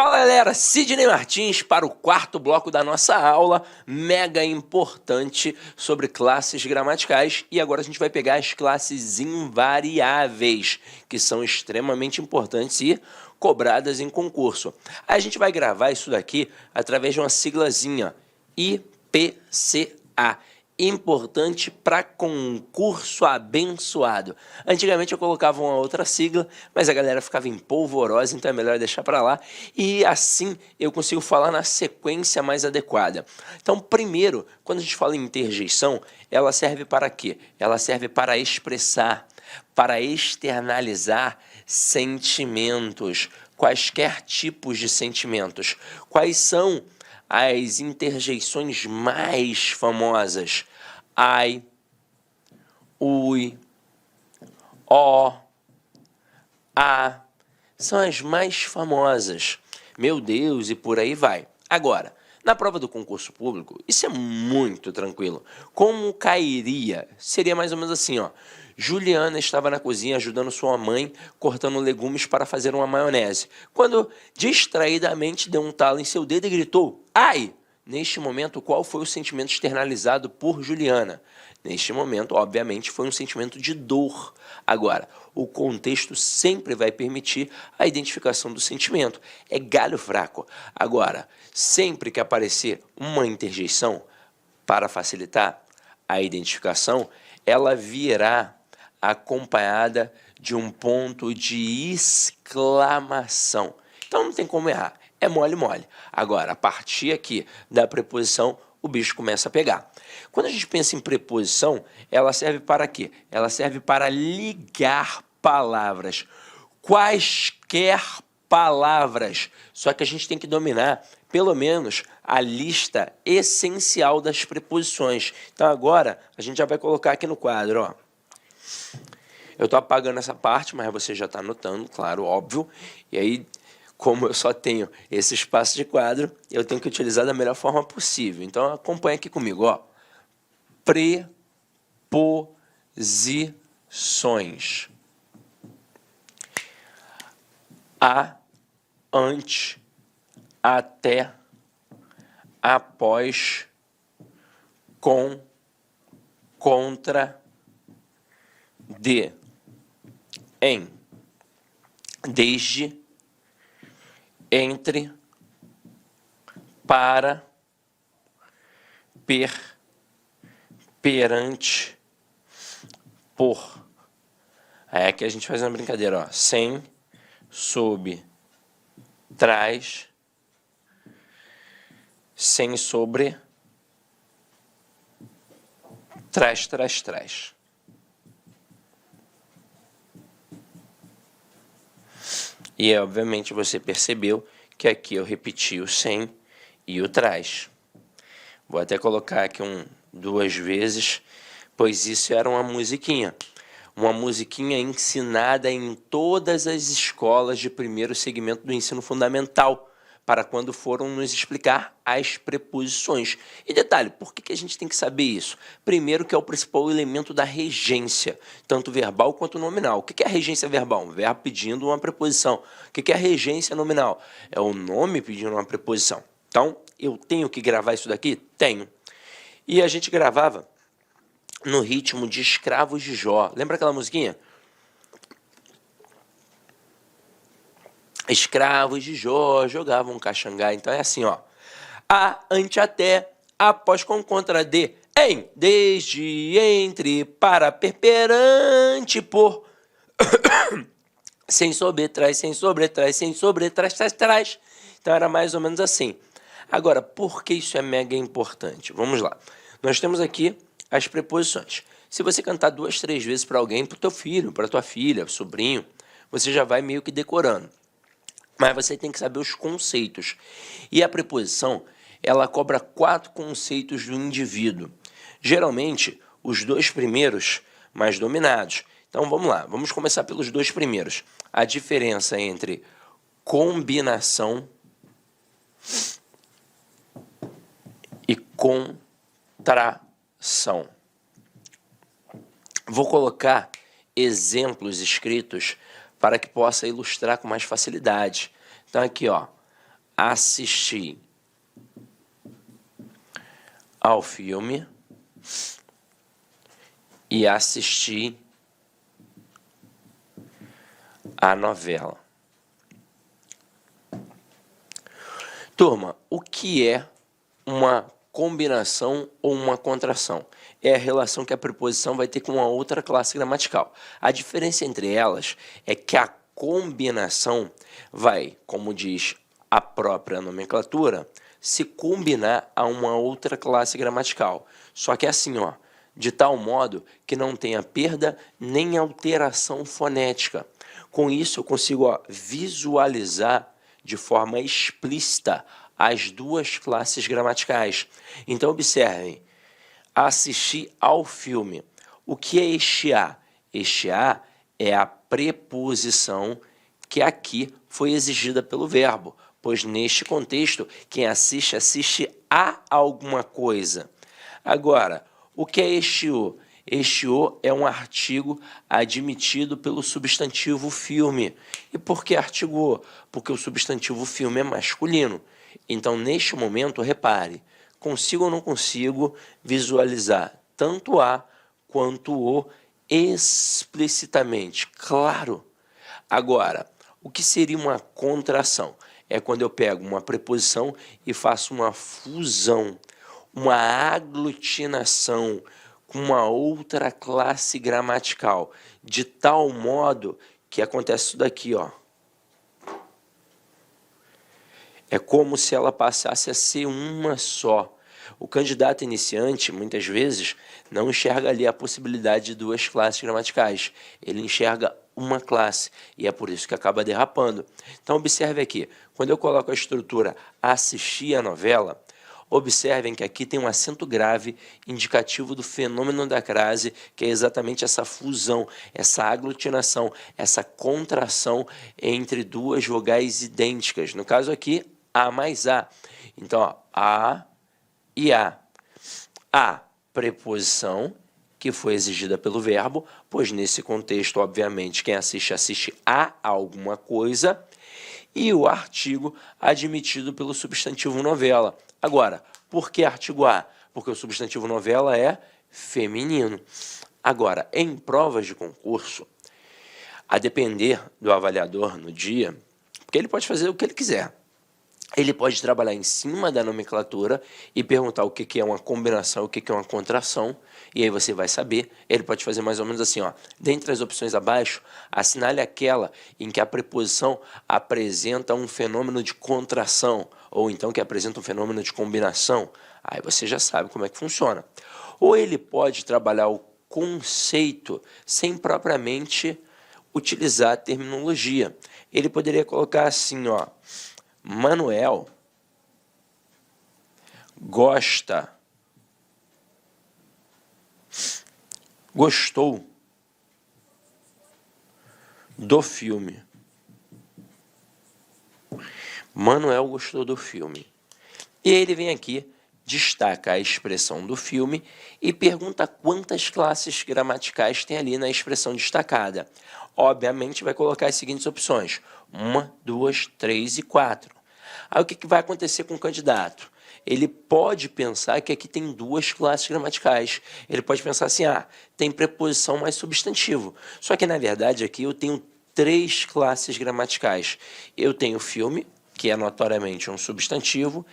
Fala galera, Sidney Martins para o quarto bloco da nossa aula mega importante sobre classes gramaticais, e agora a gente vai pegar as classes invariáveis, que são extremamente importantes e cobradas em concurso. A gente vai gravar isso daqui através de uma siglazinha, IPCA. Importante para concurso abençoado. Antigamente eu colocava uma outra sigla, mas a galera ficava empolvorosa, então é melhor deixar para lá. E assim eu consigo falar na sequência mais adequada. Então, primeiro, quando a gente fala em interjeição, ela serve para quê? Ela serve para expressar, para externalizar sentimentos, quaisquer tipos de sentimentos. Quais são as interjeições mais famosas? Ai, ui, ó, a, são as mais famosas. Meu Deus, e por aí vai. Agora, na prova do concurso público, isso é muito tranquilo. Como cairia? Seria mais ou menos assim, ó. Juliana estava na cozinha ajudando sua mãe cortando legumes para fazer uma maionese, quando distraidamente deu um talo em seu dedo e gritou: ai! Neste momento, qual foi o sentimento externalizado por Juliana? Neste momento, obviamente, foi um sentimento de dor. Agora, o contexto sempre vai permitir a identificação do sentimento. É galho fraco. Agora, sempre que aparecer uma interjeição, para facilitar a identificação, ela virá acompanhada de um ponto de exclamação. Então, não tem como errar. É mole, mole. Agora, a partir aqui da preposição, o bicho começa a pegar. Quando a gente pensa em preposição, ela serve para quê? Ela serve para ligar palavras. Quaisquer palavras. Só que a gente tem que dominar, pelo menos, a lista essencial das preposições. Então, agora, a gente já vai colocar aqui no quadro, ó. Eu estou apagando essa parte, mas você já está anotando, claro, óbvio. E aí, como eu só tenho esse espaço de quadro, eu tenho que utilizar da melhor forma possível. Então, acompanha aqui comigo, ó. Preposições. A, ante, até, após, com, contra, de, em, desde, entre, para, perante, por. Aí aqui a gente faz uma brincadeira, ó. Sem, sob, trás, sem, sobre, trás, trás, trás. E, obviamente, você percebeu que aqui eu repeti o sem e o trás. Vou até colocar aqui duas vezes, pois isso era uma musiquinha. Uma musiquinha ensinada em todas as escolas de primeiro segmento do ensino fundamental, para quando foram nos explicar as preposições. E detalhe, por que a gente tem que saber isso? Primeiro, que é o principal elemento da regência, tanto verbal quanto nominal. O que é a regência verbal? Um verbo pedindo uma preposição. O que é a regência nominal? É o nome pedindo uma preposição. Então, eu tenho que gravar isso daqui? Tenho. E a gente gravava no ritmo de Escravos de Jó. Lembra aquela musiquinha? Escravos de Jó jogavam caxangá. Então é assim, ó. A, ante, até, após, com, contra, de, em, desde, entre, para, perante, por, sem, sobre, trás, sem, sobre, trás, sem, sobre, trás, trás, trás. Então era mais ou menos assim. Agora, por que isso é mega importante? Vamos lá. Nós temos aqui as preposições. Se você cantar 2, 3 vezes para alguém, para o teu filho, para a tua filha, sobrinho, você já vai meio que decorando. Mas você tem que saber os conceitos. E a preposição, ela cobra 4 conceitos do indivíduo. Geralmente, os 2 primeiros mais dominados. Então, vamos lá. Vamos começar pelos 2 primeiros. A diferença entre combinação e contração. Vou colocar exemplos escritos para que possa ilustrar com mais facilidade. Então, aqui, ó, assisti ao filme e assisti à novela. Turma, o que é uma combinação ou uma contração? É a relação que a preposição vai ter com uma outra classe gramatical. A diferença entre elas é que a combinação vai, como diz a própria nomenclatura, se combinar a uma outra classe gramatical. Só que é assim, ó, de tal modo que não tenha perda nem alteração fonética. Com isso, eu consigo, ó, visualizar de forma explícita as duas classes gramaticais. Então, observem, assistir ao filme. O que é este a? Este a é a preposição que aqui foi exigida pelo verbo, pois neste contexto, quem assiste, assiste a alguma coisa. Agora, o que é este o? Este o é um artigo admitido pelo substantivo filme. E por que artigo o? Porque o substantivo filme é masculino. Então, neste momento, repare, consigo ou não consigo visualizar tanto a quanto o explicitamente? Claro. Agora, o que seria uma contração? É quando eu pego uma preposição e faço uma fusão, uma aglutinação com uma outra classe gramatical, de tal modo que acontece isso daqui, ó. É como se ela passasse a ser uma só. O candidato iniciante, muitas vezes, não enxerga ali a possibilidade de duas classes gramaticais. Ele enxerga uma classe, e é por isso que acaba derrapando. Então, observe aqui, quando eu coloco a estrutura assistir a novela, observem que aqui tem um acento grave indicativo do fenômeno da crase, que é exatamente essa fusão, essa aglutinação, essa contração entre duas vogais idênticas. No caso aqui, A mais A. Então, ó, A e A. A, preposição, que foi exigida pelo verbo, pois nesse contexto, obviamente, quem assiste, assiste a alguma coisa, e o artigo admitido pelo substantivo novela. Agora, por que artigo A? Porque o substantivo novela é feminino. Agora, em provas de concurso, a depender do avaliador no dia, porque ele pode fazer o que ele quiser, ele pode trabalhar em cima da nomenclatura e perguntar o que é uma combinação, o que é uma contração, e aí você vai saber. Ele pode fazer mais ou menos assim, ó, dentre as opções abaixo, assinale aquela em que a preposição apresenta um fenômeno de contração, ou então que apresenta um fenômeno de combinação. Aí você já sabe como é que funciona. Ou ele pode trabalhar o conceito sem propriamente utilizar a terminologia. Ele poderia colocar assim, ó, Manuel gostou do filme. Manuel gostou do filme. E ele vem aqui, destaca a expressão do filme e pergunta quantas classes gramaticais tem ali na expressão destacada. Obviamente, vai colocar as seguintes opções: 1, 2, 3 e 4. Aí o que vai acontecer com o candidato? Ele pode pensar que aqui tem duas classes gramaticais. Ele pode pensar assim, tem preposição mais substantivo. Só que, na verdade, aqui eu tenho três classes gramaticais. Eu tenho filme, que é notoriamente um substantivo,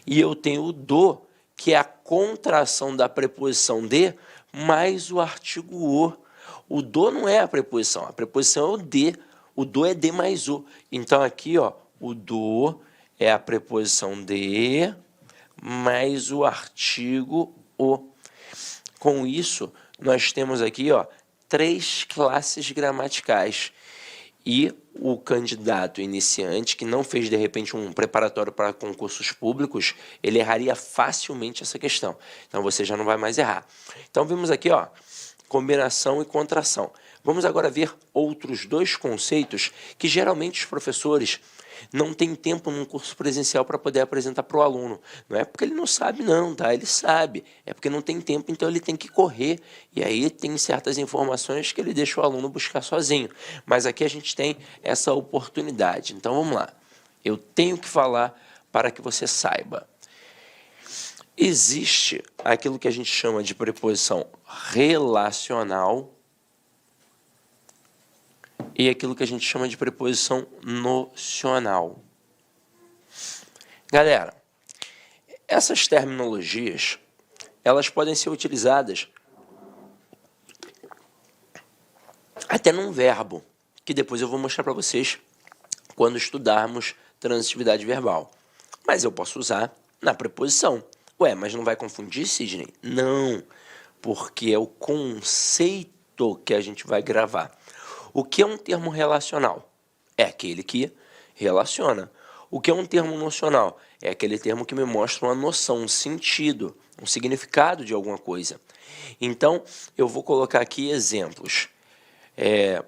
e eu tenho o do, que é a contração da preposição de, mais o artigo o. O do não é a preposição é o de. O do é de mais o. Então, aqui, ó, o do é a preposição de mais o artigo o. Com isso, nós temos aqui, ó, três classes gramaticais. E o candidato iniciante, que não fez, de repente, um preparatório para concursos públicos, ele erraria facilmente essa questão. Então, você já não vai mais errar. Então, vimos aqui, ó, combinação e contração. Vamos agora ver outros dois conceitos que, geralmente, os professores não têm tempo num curso presencial para poder apresentar para o aluno. Não é porque ele não sabe, não, tá? Ele sabe. É porque não tem tempo, então ele tem que correr. E aí tem certas informações que ele deixa o aluno buscar sozinho. Mas aqui a gente tem essa oportunidade. Então, vamos lá. Eu tenho que falar para que você saiba. Existe aquilo que a gente chama de preposição relacional e aquilo que a gente chama de preposição nocional. Galera, essas terminologias, elas podem ser utilizadas até num verbo, que depois eu vou mostrar para vocês quando estudarmos transitividade verbal. Mas eu posso usar na preposição. Ué, mas não vai confundir, Sidney? Não, porque é o conceito que a gente vai gravar. O que é um termo relacional? É aquele que relaciona. O que é um termo nocional? É aquele termo que me mostra uma noção, um sentido, um significado de alguma coisa. Então, eu vou colocar aqui exemplos.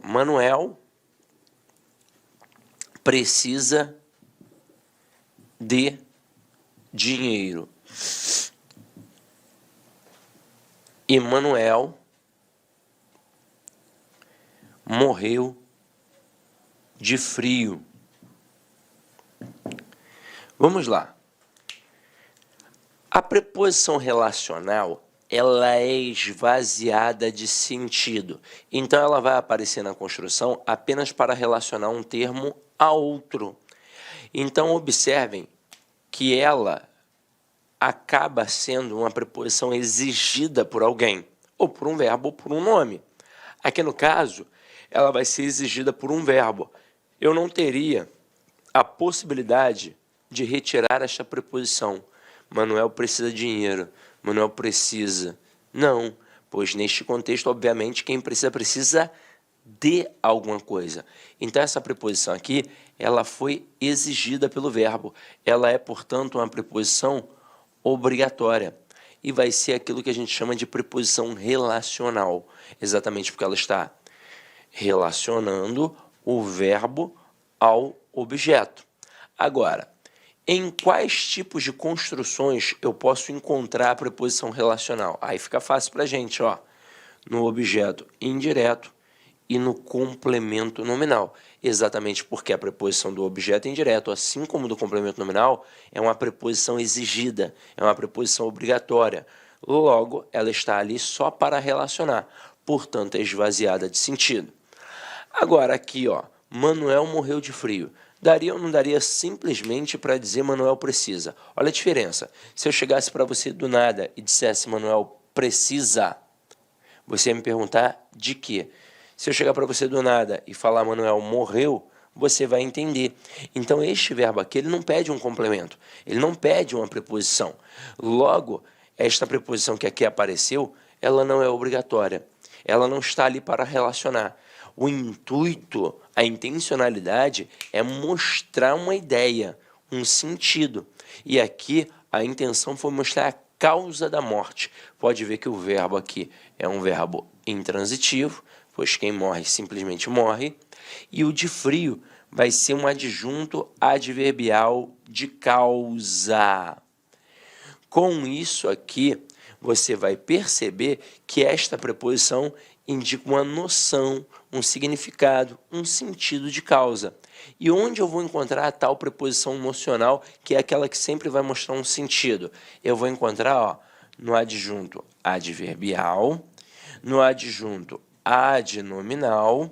Manuel precisa de dinheiro. E Manuel morreu de frio. Vamos lá. A preposição relacional, ela é esvaziada de sentido. Então, ela vai aparecer na construção apenas para relacionar um termo a outro. Então, observem que ela acaba sendo uma preposição exigida por alguém, ou por um verbo ou por um nome. Aqui no caso, ela vai ser exigida por um verbo. Eu não teria a possibilidade de retirar esta preposição. Manuel precisa de dinheiro. Manuel precisa. Não, pois neste contexto, obviamente, quem precisa de alguma coisa. Então, essa preposição aqui, ela foi exigida pelo verbo. Ela é, portanto, uma preposição obrigatória. E vai ser aquilo que a gente chama de preposição relacional. Exatamente porque ela está relacionando o verbo ao objeto. Agora, em quais tipos de construções eu posso encontrar a preposição relacional? Aí fica fácil para a gente, ó. No objeto indireto e no complemento nominal. Exatamente porque a preposição do objeto indireto, assim como do complemento nominal, é uma preposição exigida, é uma preposição obrigatória. Logo, ela está ali só para relacionar, portanto, é esvaziada de sentido. Agora, aqui, ó, Manuel morreu de frio. Daria ou não daria simplesmente para dizer Manuel precisa? Olha a diferença. Se eu chegasse para você do nada e dissesse Manuel precisa, você ia me perguntar de quê? Se eu chegar para você do nada e falar Manuel morreu, você vai entender. Então, este verbo aqui, ele não pede um complemento, ele não pede uma preposição. Logo, esta preposição que aqui apareceu, ela não é obrigatória. Ela não está ali para relacionar. O intuito, a intencionalidade é mostrar uma ideia, um sentido. E aqui a intenção foi mostrar a causa da morte. Pode ver que o verbo aqui é um verbo intransitivo, pois quem morre simplesmente morre. E o de frio vai ser um adjunto adverbial de causa. Com isso aqui, você vai perceber que esta preposição indica uma noção, um significado, um sentido de causa. E onde eu vou encontrar a tal preposição nocional, que é aquela que sempre vai mostrar um sentido? Eu vou encontrar, ó, no adjunto adverbial, no adjunto adnominal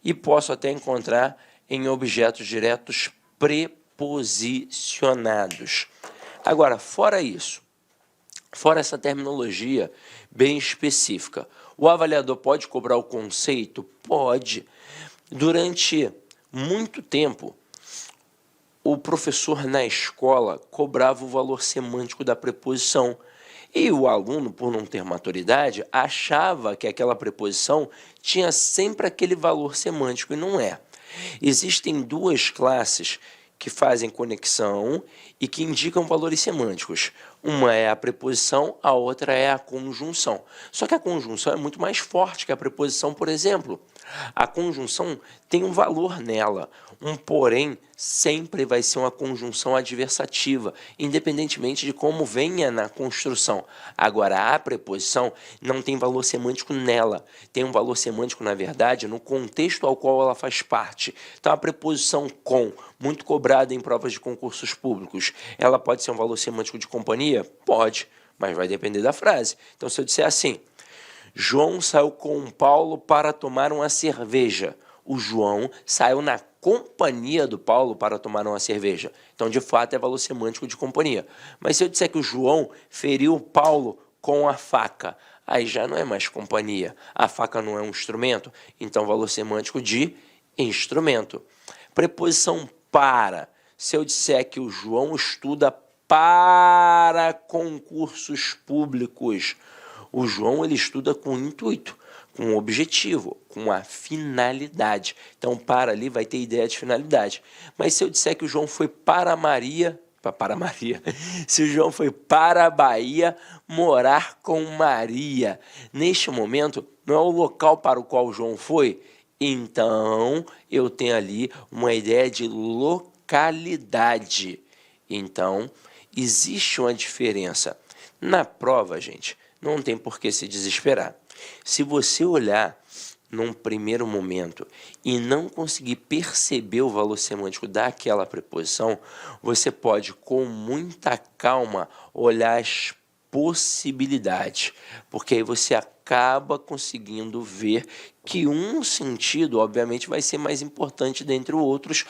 e posso até encontrar em objetos diretos preposicionados. Agora, fora isso, fora essa terminologia bem específica, o avaliador pode cobrar o conceito? Pode. Durante muito tempo, o professor na escola cobrava o valor semântico da preposição. E o aluno, por não ter maturidade, achava que aquela preposição tinha sempre aquele valor semântico, e não é. Existem duas classes que fazem conexão e que indicam valores semânticos. Uma é a preposição, a outra é a conjunção. Só que a conjunção é muito mais forte que a preposição, por exemplo. A conjunção tem um valor nela, um porém sempre vai ser uma conjunção adversativa, independentemente de como venha na construção. Agora, a preposição não tem valor semântico nela, tem um valor semântico, na verdade, no contexto ao qual ela faz parte. Então, a preposição com, muito cobrada em provas de concursos públicos, ela pode ser um valor semântico de companhia? Pode, mas vai depender da frase. Então, se eu disser assim, João saiu com Paulo para tomar uma cerveja. O João saiu na companhia do Paulo para tomar uma cerveja. Então, de fato, é valor semântico de companhia. Mas se eu disser que o João feriu o Paulo com a faca, aí já não é mais companhia. A faca não é um instrumento, então valor semântico de instrumento. Preposição para. Se eu disser que o João estuda para concursos públicos, o João ele estuda com intuito, com objetivo, com a finalidade. Então, para ali vai ter ideia de finalidade. Mas se eu disser que o João foi para Maria, se o João foi para a Bahia morar com Maria, neste momento, não é o local para o qual o João foi, então eu tenho ali uma ideia de localidade. Então, existe uma diferença. Na prova, gente, não tem por que se desesperar. Se você olhar num primeiro momento e não conseguir perceber o valor semântico daquela preposição, você pode, com muita calma, olhar as possibilidades, porque aí você acaba conseguindo ver que um sentido, obviamente, vai ser mais importante dentre outros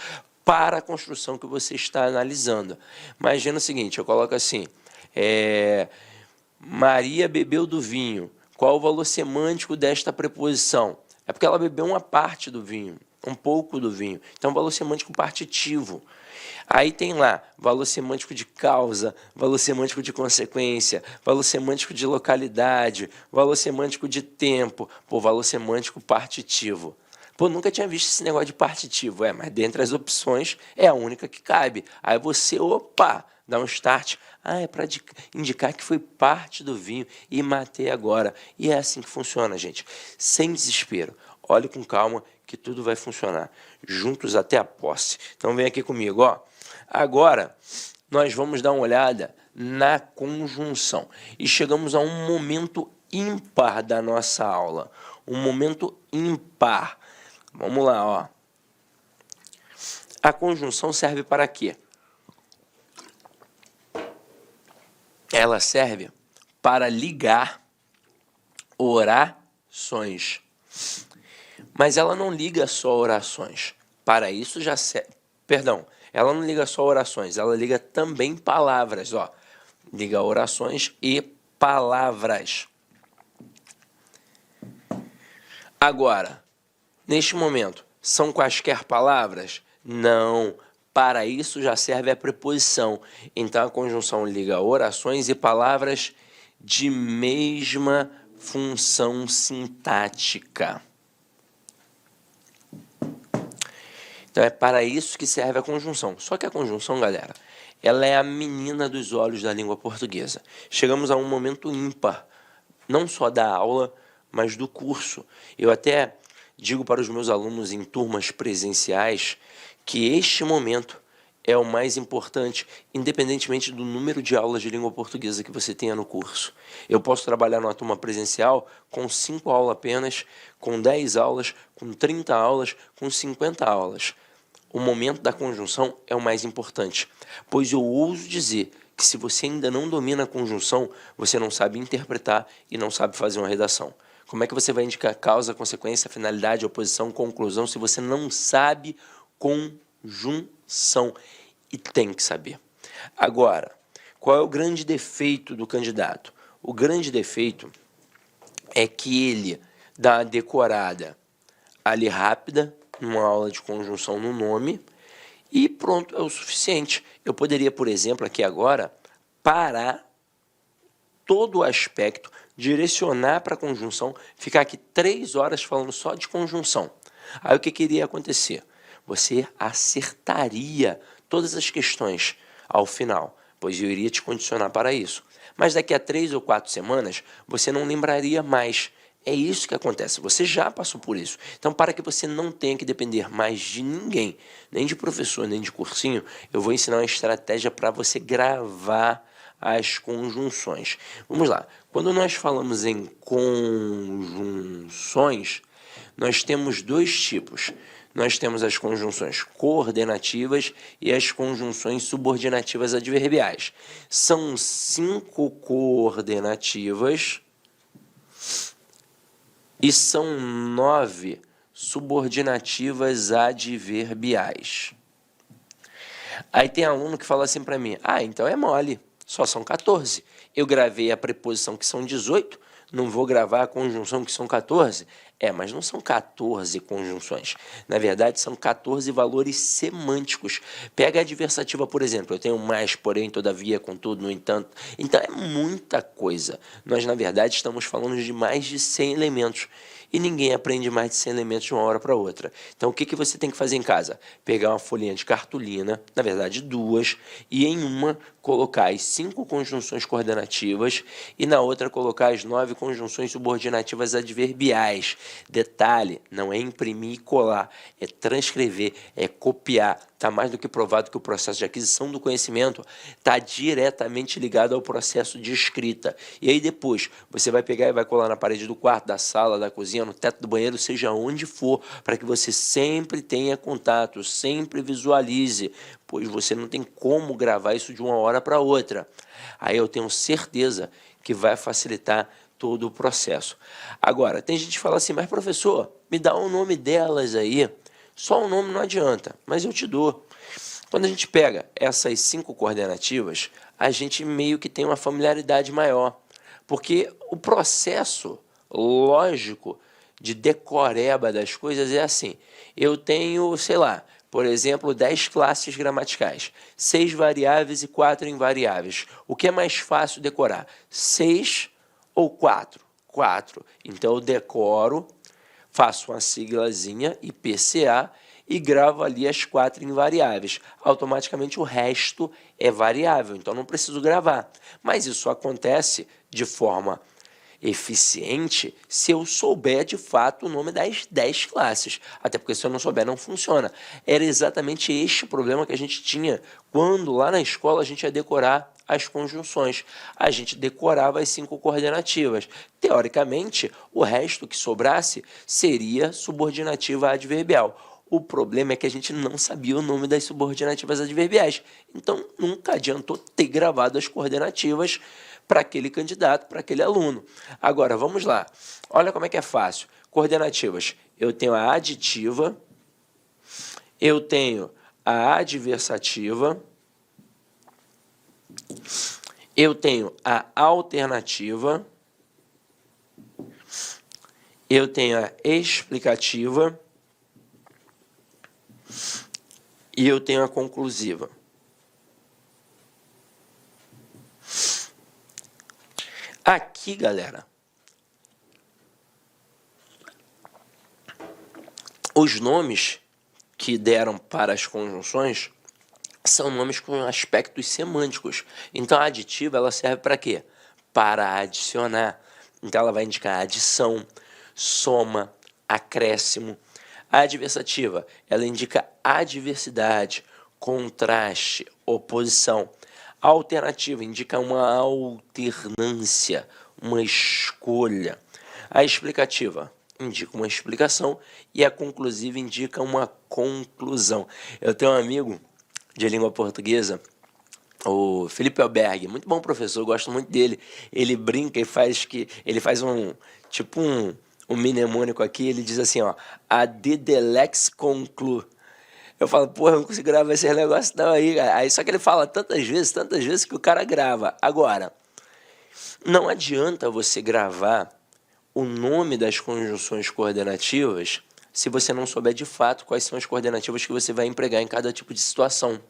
para a construção que você está analisando. Imagina o seguinte, eu coloco assim, Maria bebeu do vinho. Qual o valor semântico desta preposição? É porque ela bebeu uma parte do vinho, um pouco do vinho. Então, valor semântico partitivo. Aí tem lá valor semântico de causa, valor semântico de consequência, valor semântico de localidade, valor semântico de tempo, valor semântico partitivo. Nunca tinha visto esse negócio de partitivo. Mas dentre as opções é a única que cabe. Aí você, dá um start. É para indicar que foi parte do vinho e matei agora. E é assim que funciona, gente. Sem desespero. Olhe com calma que tudo vai funcionar. Juntos até a posse. Então vem aqui comigo, ó. Agora nós vamos dar uma olhada na conjunção. E chegamos a um momento ímpar da nossa aula. Um momento ímpar. Vamos lá, ó. A conjunção serve para quê? Ela serve para ligar orações. Mas ela não liga só orações. Para isso já serve. Perdão, ela não liga só orações, ela liga também palavras, ó. Liga orações e palavras. Agora, neste momento, são quaisquer palavras? Não. Para isso já serve a preposição. Então, a conjunção liga orações e palavras de mesma função sintática. Então, é para isso que serve a conjunção. Só que a conjunção, galera, ela é a menina dos olhos da língua portuguesa. Chegamos a um momento ímpar, não só da aula, mas do curso. Eu até digo para os meus alunos em turmas presenciais que este momento é o mais importante, independentemente do número de aulas de língua portuguesa que você tenha no curso. Eu posso trabalhar numa turma presencial com 5 aulas apenas, com 10 aulas, com 30 aulas, com 50 aulas. O momento da conjunção é o mais importante, pois eu ouso dizer que se você ainda não domina a conjunção, você não sabe interpretar e não sabe fazer uma redação. Como é que você vai indicar causa, consequência, finalidade, oposição, conclusão, se você não sabe conjunção? E tem que saber. Agora, qual é o grande defeito do candidato? O grande defeito é que ele dá uma decorada ali rápida, numa aula de conjunção no nome, e pronto, é o suficiente. Eu poderia, por exemplo, aqui agora, parar todo o aspecto, direcionar para a conjunção, ficar aqui 3 horas falando só de conjunção. Aí o que iria acontecer? Você acertaria todas as questões ao final, pois eu iria te condicionar para isso. Mas daqui a 3 ou 4 semanas, você não lembraria mais. É isso que acontece, você já passou por isso. Então, para que você não tenha que depender mais de ninguém, nem de professor, nem de cursinho, eu vou ensinar uma estratégia para você gravar as conjunções. Vamos lá. Quando nós falamos em conjunções, nós temos dois tipos. Nós temos as conjunções coordenativas e as conjunções subordinativas adverbiais. São 5 coordenativas e são 9 subordinativas adverbiais. Aí tem aluno que fala assim para mim, então é mole, só são 14. Eu gravei a preposição que são 18, não vou gravar a conjunção que são 14? Mas não são 14 conjunções. Na verdade, são 14 valores semânticos. Pega a adversativa, por exemplo. Eu tenho mais, porém, todavia, contudo, no entanto. Então, é muita coisa. Nós, na verdade, estamos falando de mais de 100 elementos. E ninguém aprende mais de 100 elementos de uma hora para outra. Então, o que você tem que fazer em casa? Pegar uma folhinha de cartolina, na verdade 2, e em uma colocar as 5 conjunções coordenativas e na outra colocar as 9 conjunções subordinativas adverbiais. Detalhe, não é imprimir e colar, é transcrever, é copiar. Está mais do que provado que o processo de aquisição do conhecimento está diretamente ligado ao processo de escrita. E aí depois você vai pegar e vai colar na parede do quarto, da sala, da cozinha, no teto do banheiro, seja onde for, para que você sempre tenha contato, sempre visualize, pois você não tem como gravar isso de uma hora para outra. Aí eu tenho certeza que vai facilitar todo o processo. Agora, tem gente que fala assim, mas professor, me dá o nome delas aí. Só o nome não adianta, mas eu te dou. Quando a gente pega essas 5 coordenativas, a gente meio que tem uma familiaridade maior, porque o processo lógico de decoreba das coisas é assim. Eu tenho, sei lá, por exemplo, 10 classes gramaticais, 6 variáveis e 4 invariáveis. O que é mais fácil decorar? 6 ou 4? 4. Então, eu decoro, faço uma siglazinha, IPCA, e gravo ali as 4 invariáveis. Automaticamente, o resto é variável, então não preciso gravar. Mas isso acontece de forma eficiente se eu souber de fato o nome das 10 classes. Até porque se eu não souber, não funciona. Era exatamente este o problema que a gente tinha quando lá na escola a gente ia decorar as conjunções. A gente decorava as 5 coordenativas. Teoricamente, o resto que sobrasse seria subordinativa adverbial. O problema é que a gente não sabia o nome das subordinativas adverbiais. Então, nunca adiantou ter gravado as coordenativas para aquele candidato, para aquele aluno. Agora, vamos lá. Olha como é que é fácil. Coordenativas. Eu tenho a aditiva, eu tenho a adversativa, eu tenho a alternativa, eu tenho a explicativa e eu tenho a conclusiva. Aqui, galera, os nomes que deram para as conjunções são nomes com aspectos semânticos. Então, a aditiva ela serve para quê? Para adicionar. Então, ela vai indicar adição, soma, acréscimo. A adversativa, ela indica adversidade, contraste, oposição. A alternativa indica uma alternância, uma escolha. A explicativa indica uma explicação e a conclusiva indica uma conclusão. Eu tenho um amigo de língua portuguesa, o Felipe Alberg, muito bom professor, gosto muito dele. Ele brinca e ele faz um mnemônico aqui, ele diz assim, ó, a dedelex conclu. Eu falo, porra, eu não consigo gravar esse negócio não aí, cara. Aí só que ele fala tantas vezes que o cara grava. Agora, não adianta você gravar o nome das conjunções coordenativas se você não souber de fato quais são as coordenativas que você vai empregar em cada tipo de situação.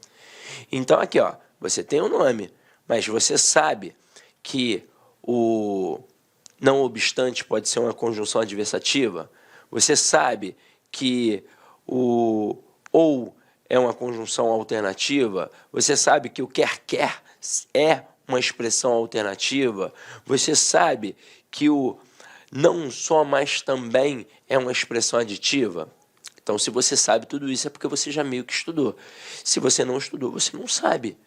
Então aqui, ó, você tem o nome, mas você sabe que o não obstante pode ser uma conjunção adversativa. Você sabe que o ou é uma conjunção alternativa. Você sabe que o quer é uma expressão alternativa. Você sabe que o não só, mas também é uma expressão aditiva? Então, se você sabe tudo isso, é porque você já meio que estudou. Se você não estudou, você não sabe.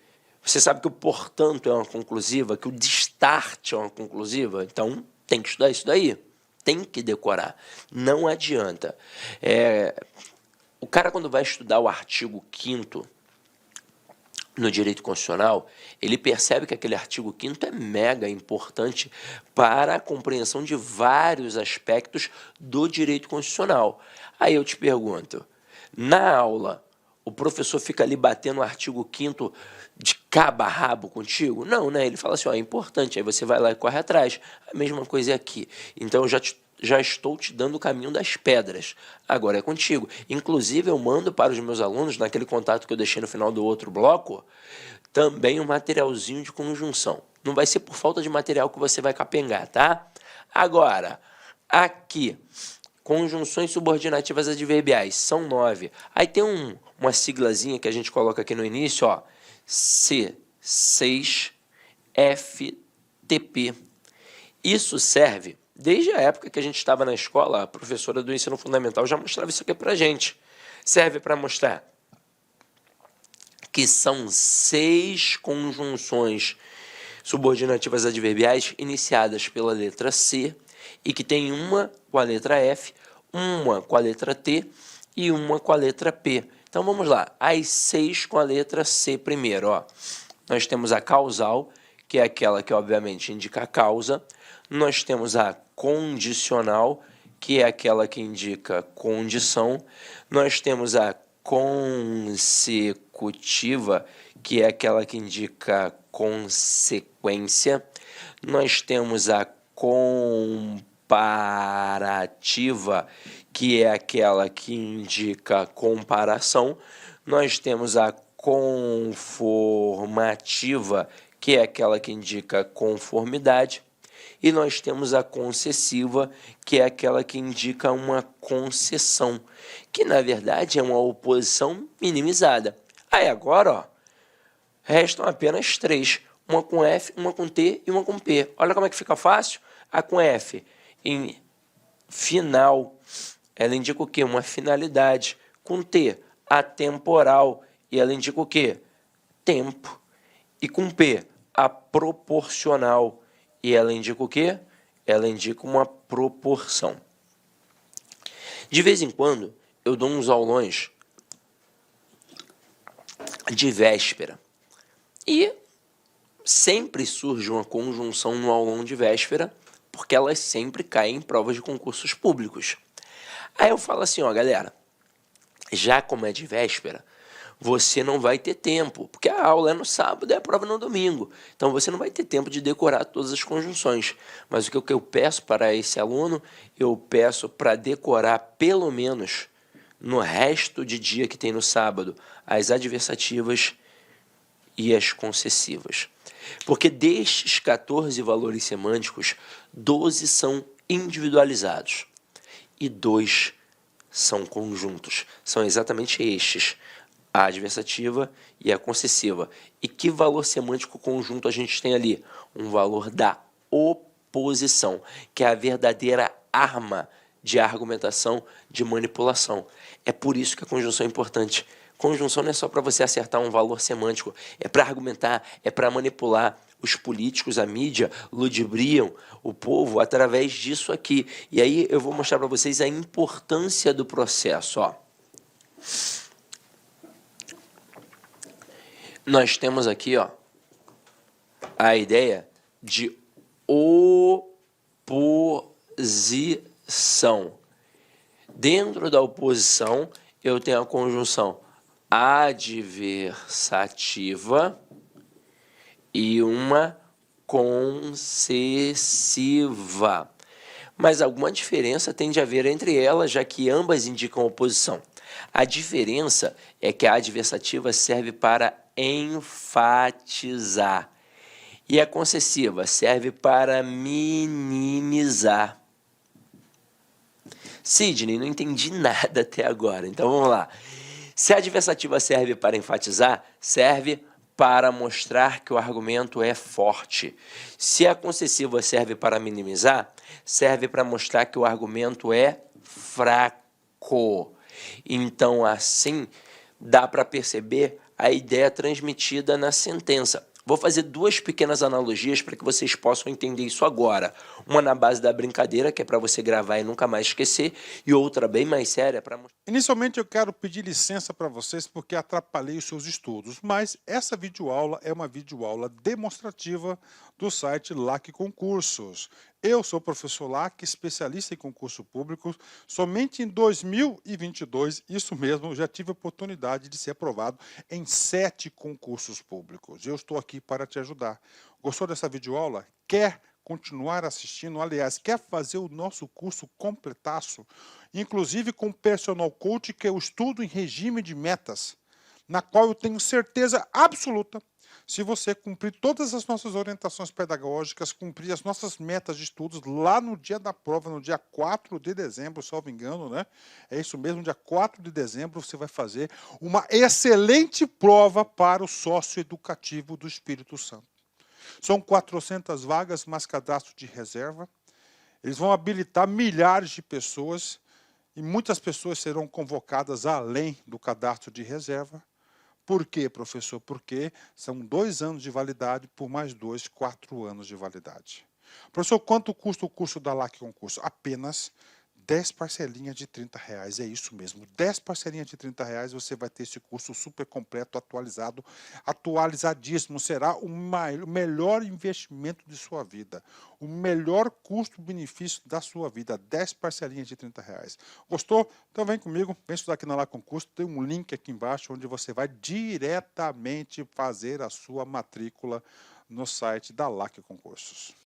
Você sabe que o portanto é uma conclusiva, que o destarte é uma conclusiva, então tem que estudar isso daí. Tem que decorar. Não adianta. O cara, quando vai estudar o artigo 5º no direito constitucional, ele percebe que aquele artigo 5º é mega importante para a compreensão de vários aspectos do direito constitucional. Aí eu te pergunto, na aula, o professor fica ali batendo o artigo 5º de cabo a rabo contigo? Não, né? Ele fala assim, ó, é importante, aí você vai lá e corre atrás. A mesma coisa é aqui. Então, eu já estou te dando o caminho das pedras. Agora é contigo. Inclusive, eu mando para os meus alunos, naquele contato que eu deixei no final do outro bloco, também um materialzinho de conjunção. Não vai ser por falta de material que você vai capengar, tá? Agora, aqui, conjunções subordinativas adverbiais, são 9. Aí tem uma siglazinha que a gente coloca aqui no início, ó, C6FTP. Isso serve, desde a época que a gente estava na escola, a professora do ensino fundamental já mostrava isso aqui para a gente. Serve para mostrar que são 6 conjunções subordinativas adverbiais iniciadas pela letra C e que tem uma com a letra F, uma com a letra T e uma com a letra P. Então, vamos lá. As 6 com a letra C primeiro. Ó. Nós temos a causal, que é aquela que, obviamente, indica a causa. Nós temos a condicional, que é aquela que indica condição. Nós temos a consecutiva, que é aquela que indica consequência. Nós temos a comparativa, que é aquela que indica comparação. Nós temos a conformativa, que é aquela que indica conformidade. E nós temos a concessiva, que é aquela que indica uma concessão, que na verdade é uma oposição minimizada. Aí agora, ó, restam apenas 3, uma com F, uma com T e uma com P. Olha como é que fica fácil. A com F, em final, ela indica o quê? Uma finalidade. Com T, atemporal, e ela indica o quê? Tempo. E com P, a proporcional, e ela indica o quê? Ela indica uma proporção. De vez em quando, eu dou uns aulões de véspera. E sempre surge uma conjunção no aulão de véspera, porque elas sempre caem em provas de concursos públicos. Aí eu falo assim, ó, galera, já como é de véspera, você não vai ter tempo, porque a aula é no sábado e a prova é no domingo. Então, você não vai ter tempo de decorar todas as conjunções. Mas o que eu peço para esse aluno, eu peço para decorar pelo menos no resto de dia que tem no sábado, as adversativas e as concessivas. Porque destes 14 valores semânticos, 12 são individualizados e 2 são conjuntos. São exatamente estes, a adversativa e a concessiva. E que valor semântico conjunto a gente tem ali? Um valor da oposição, que é a verdadeira arma de argumentação, de manipulação. É por isso que a conjunção é importante. Conjunção não é só para você acertar um valor semântico, é para argumentar, é para manipular. Os políticos, a mídia, ludibriam o povo através disso aqui. E aí eu vou mostrar para vocês a importância do processo. Ó. Nós temos aqui, ó, a ideia de oposição. Dentro da oposição, eu tenho a conjunção adversativa e uma concessiva. Mas alguma diferença tem de haver entre elas, já que ambas indicam oposição. A diferença é que a adversativa serve para enfatizar e a concessiva serve para minimizar. Sidney, não entendi nada até agora, então vamos lá. Se a adversativa serve para enfatizar, serve para mostrar que o argumento é forte. Se a concessiva serve para minimizar, serve para mostrar que o argumento é fraco. Então, assim, dá para perceber a ideia transmitida na sentença. Vou fazer duas pequenas analogias para que vocês possam entender isso agora. Uma na base da brincadeira, que é para você gravar e nunca mais esquecer, e outra bem mais séria para mostrar. Inicialmente eu quero pedir licença para vocês porque atrapalhei os seus estudos, mas essa videoaula é uma videoaula demonstrativa do site LAC Concursos. Eu sou o professor LAC, especialista em concurso público. Somente em 2022, isso mesmo, já tive a oportunidade de ser aprovado em 7 concursos públicos. Eu estou aqui para te ajudar. Gostou dessa videoaula? Quer continuar assistindo? Aliás, quer fazer o nosso curso completaço? Inclusive com Personal Coach, que eu estudo em regime de metas, na qual eu tenho certeza absoluta, se você cumprir todas as nossas orientações pedagógicas, cumprir as nossas metas de estudos lá no dia da prova, no dia 4 de dezembro, salvo engano, né? É isso mesmo, dia 4 de dezembro você vai fazer uma excelente prova para o sócio educativo do Espírito Santo. São 400 vagas, mais cadastro de reserva. Eles vão habilitar milhares de pessoas e muitas pessoas serão convocadas além do cadastro de reserva. Por quê, professor? Porque são 2 anos de validade por mais 2, 4 anos de validade. Professor, quanto custa o curso da LAC Concurso? Apenas 10 parcelinhas de R$ 30. É isso mesmo, 10 parcelinhas de R$ 30 você vai ter esse curso super completo, atualizado, atualizadíssimo. Será o melhor investimento de sua vida, o melhor custo-benefício da sua vida, 10 parcelinhas de R$ 30. Gostou? Então vem comigo, vem estudar aqui na LAC Concurso, tem um link aqui embaixo onde você vai diretamente fazer a sua matrícula no site da LAC Concursos.